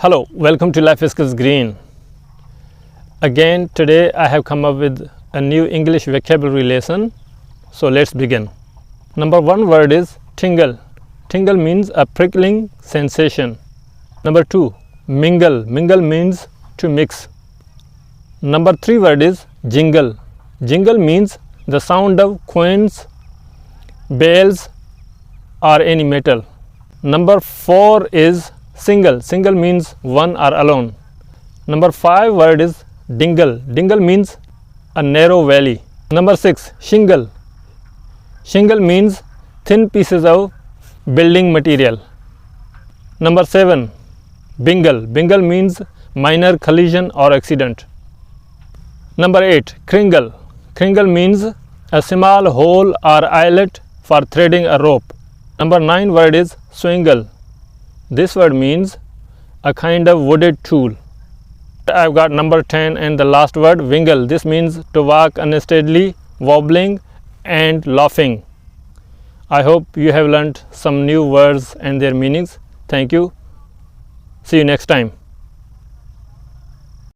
Hello, welcome to Life Skills Green. Again, today I have come up with a new English vocabulary lesson. So let's begin. Number one word is tingle. Tingle means a prickling sensation. Number two, mingle. Mingle means to mix. Number three word is jingle. Jingle means the sound of coins, bells, or any metal. Number four is shingle. Shingle means one or alone. Number five word is dingle. Dingle means a narrow valley. Number six, shingle. Shingle means thin pieces of building material. Number seven, bingle. Bingle means minor collision or accident. Number eight, cringle. Cringle means a small hole or eyelet for threading a rope. Number nine word is swingle. This word means a kind of wooded tool. I've got number 10 and the last word wingle. This means to walk unsteadily, wobbling and laughing. I hope you have learned some new words and their meanings. Thank you. See you next time.